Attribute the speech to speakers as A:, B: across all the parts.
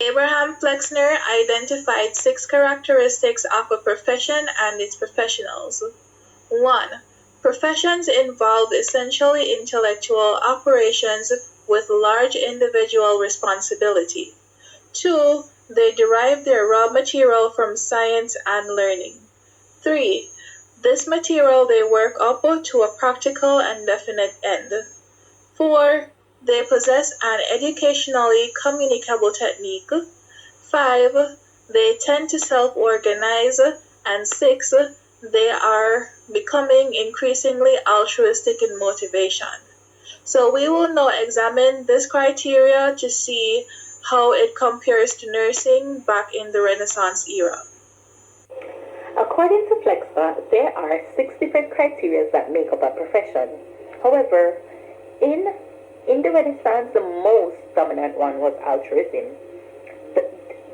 A: Abraham Flexner identified 6 characteristics of a profession and its professionals. 1. Professions involve essentially intellectual operations with large individual responsibility. 2. They derive their raw material from science and learning. 3. This material they work up to a practical and definite end. 4. They possess an educationally communicable technique. 5. They tend to self-organize. And 6. They are becoming increasingly altruistic in motivation. So we will now examine this criteria to see how it compares to nursing back in the Renaissance era.
B: According to Flexner, there are 6 different criteria that make up a profession. However, in the Renaissance, the most dominant one was altruism.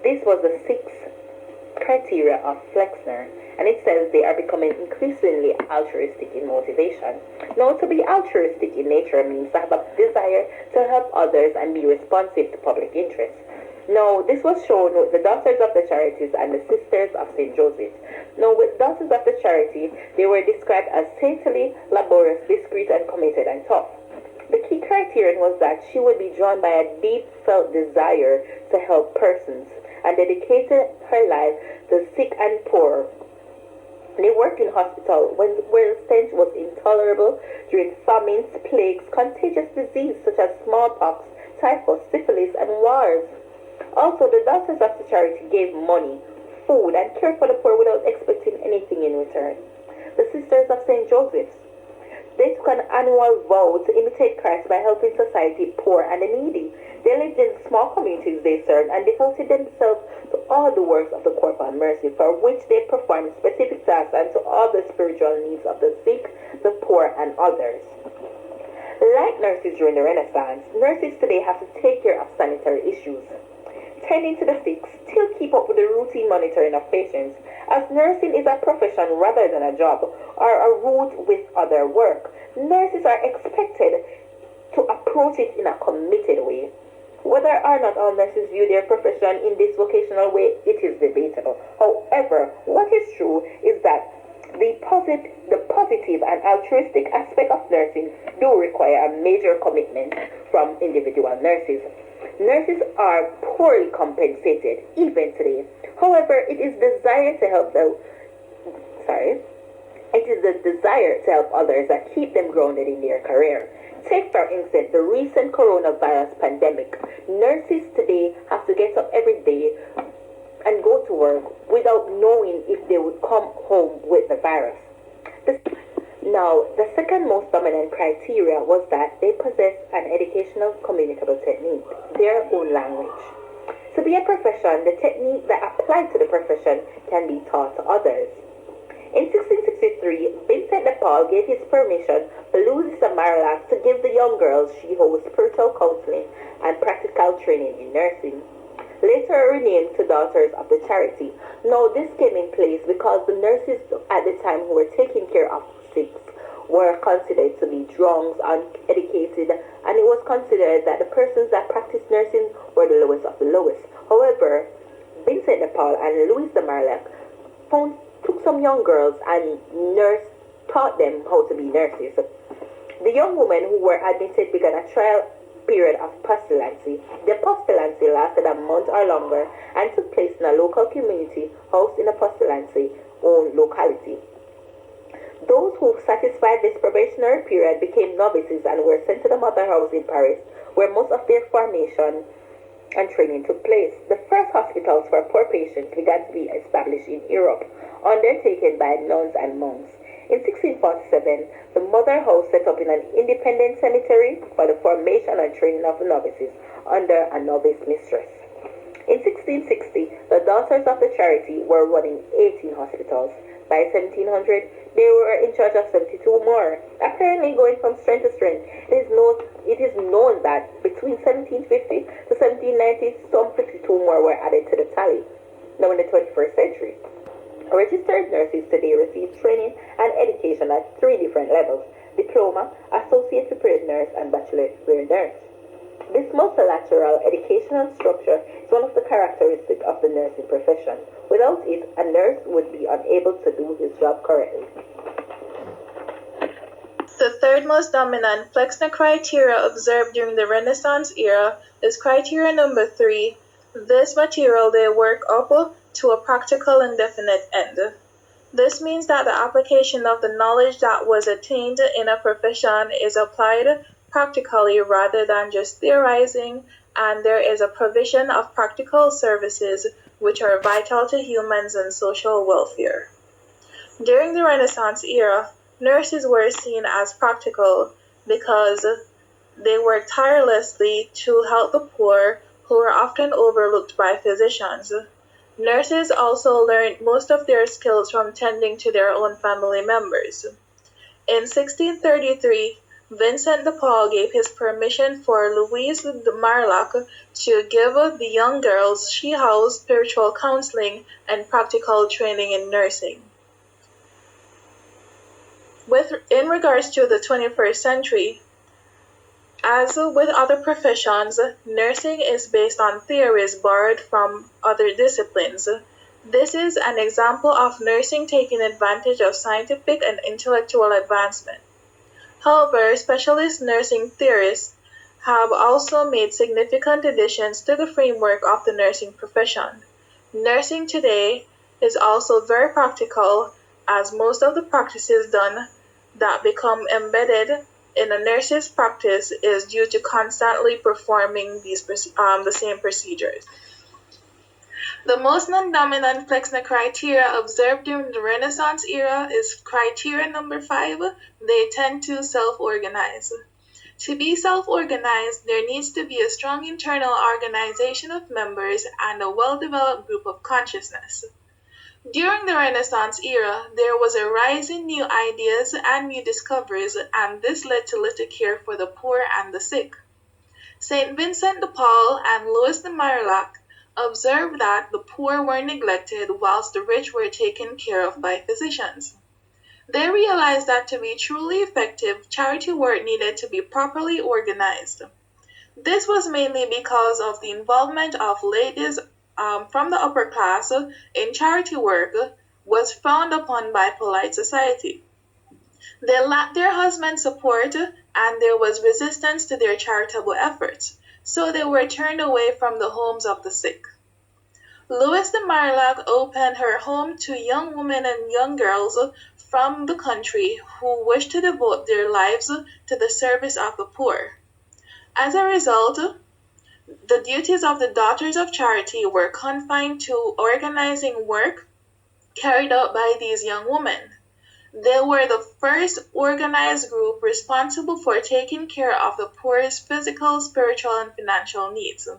B: This was the 6th criteria of Flexner, and it says they are becoming increasingly altruistic in motivation. Now, to be altruistic in nature means to have a desire to help others and be responsive to public interest. Now, this was shown with the Daughters of the Charities and the Sisters of St. Joseph. Now, with Daughters of the Charity, they were described as saintly, laborious, discreet, and committed, and tough. The key criterion was that she would be drawn by a deep felt desire to help persons and dedicated her life to sick and poor. They worked in hospital where the stench was intolerable during famines, plagues, contagious disease such as smallpox, typhus, syphilis, and wars. Also, the Daughters of the Charity gave money, food, and cared for the poor without expecting anything in return. The Sisters of St. Joseph's, they took an annual vow to imitate Christ by helping society poor and the needy. They lived in small communities they served and devoted themselves to all the works of the Corporal Mercy, for which they performed specific tasks and to all the spiritual needs of the sick, the poor, and others. Like nurses during the Renaissance, nurses today have to take care of sanitary issues, tending to the sick, still keep up with the routine monitoring of patients, as nursing is a profession rather than a job or a route with other work. Nurses are expected to approach it in a committed way. Whether or not all nurses view their profession in this vocational way, it is debatable. However, what is true is that the positive and altruistic aspect of nursing do require a major commitment from individual nurses. Nurses are poorly compensated even today. However, it is the desire to help others that keep them grounded in their career. Take, for instance, the recent coronavirus pandemic. Nurses today have to get up every day and go to work without knowing if they would come home with the virus. Now, the second most dominant criteria was that they possess an educational communicable technique, their own language. To be a profession, the technique that applied to the profession can be taught to others. In 1663, Vincent de Paul gave his permission for Louise de Marillac to give the young girls she holds spiritual counseling and practical training in nursing, later renamed to Daughters of the Charity. Now, this came in place because the nurses at the time who were taking care of sick were considered to be drunks, uneducated, and it was considered that the persons that practiced nursing were the lowest of the lowest. However, Vincent de Paul and Louise de Marillac took some young girls and taught them how to be nurses. The young women who were admitted began a trial period of postulancy. The postulancy lasted a month or longer and took place in a local community housed in a postulancy owned locality. Those who satisfied this probationary period became novices and were sent to the Mother House in Paris, where most of their formation and training took place. The first hospitals for poor patients began to be established in Europe, undertaken by nuns and monks. In 1647, the Mother House set up in an independent cemetery for the formation and training of the novices under a novice mistress. In 1660, the Daughters of the Charity were running 18 hospitals. By 1700, they were in charge of 72 more, apparently going from strength to strength. It is known that between 1750 to 1790, some 52 more were added to the tally. Now in the 21st century, registered nurses today receive training and education at 3 different levels: diploma, associate prepared nurse, and bachelor prepared nurse. This multilateral educational structure is one of the characteristics of the nursing profession. Without it, a nurse would be unable to do his job correctly.
A: The third most dominant Flexner criteria observed during the Renaissance era is criteria number 3. This material they work up to a practical and definite end. This means that the application of the knowledge that was attained in a profession is applied practically rather than just theorizing, and there is a provision of practical services which are vital to humans and social welfare. During the Renaissance era, nurses were seen as practical because they worked tirelessly to help the poor who were often overlooked by physicians. Nurses also learned most of their skills from tending to their own family members. In 1633, Vincent de Paul gave his permission for Louise de Marillac to give the young girls she housed spiritual counseling and practical training in nursing. In regards to the 21st century, as with other professions, nursing is based on theories borrowed from other disciplines. This is an example of nursing taking advantage of scientific and intellectual advancement. However, specialist nursing theorists have also made significant additions to the framework of the nursing profession. Nursing today is also very practical, as most of the practices done that become embedded in a nurse's practice is due to constantly performing the same procedures. The most non-dominant Flexner criteria observed during the Renaissance era is criteria number 5. They tend to self-organize. To be self-organized, there needs to be a strong internal organization of members and a well-developed group of consciousness. During the Renaissance era, there was a rise in new ideas and new discoveries, and this led to little care for the poor and the sick. St. Vincent de Paul and Louis de Marillac observed that the poor were neglected whilst the rich were taken care of by physicians. They realized that to be truly effective, charity work needed to be properly organized. This was mainly because of the involvement of ladies from the upper class in charity work was frowned upon by polite society. They lacked their husband's support and there was resistance to their charitable efforts, so they were turned away from the homes of the sick. Louise de Marillac opened her home to young women and young girls from the country who wished to devote their lives to the service of the poor. As a result, the duties of the Daughters of Charity were confined to organizing work carried out by these young women. They were the first organized group responsible for taking care of the poor's physical, spiritual, and financial needs.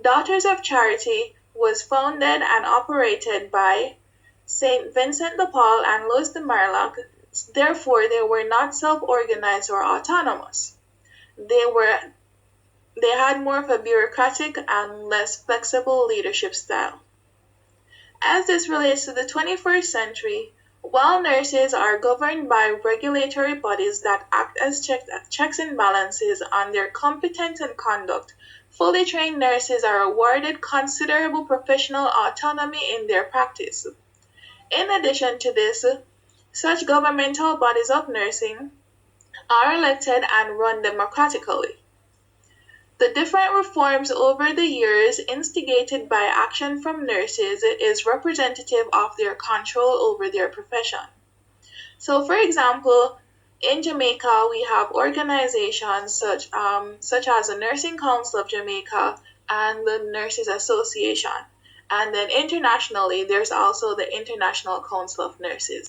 A: Daughters of Charity was founded and operated by St. Vincent de Paul and Louis de Marillac. Therefore, they were not self-organized or autonomous. They had more of a bureaucratic and less flexible leadership style. As this relates to the 21st century, while nurses are governed by regulatory bodies that act as checks and balances on their competence and conduct, fully trained nurses are awarded considerable professional autonomy in their practice. In addition to this, such governmental bodies of nursing are elected and run democratically. The different reforms over the years instigated by action from nurses is representative of their control over their profession. So, for example, in Jamaica, we have organizations such as the Nursing Council of Jamaica and the Nurses Association. And then internationally, there's also the International Council of Nurses.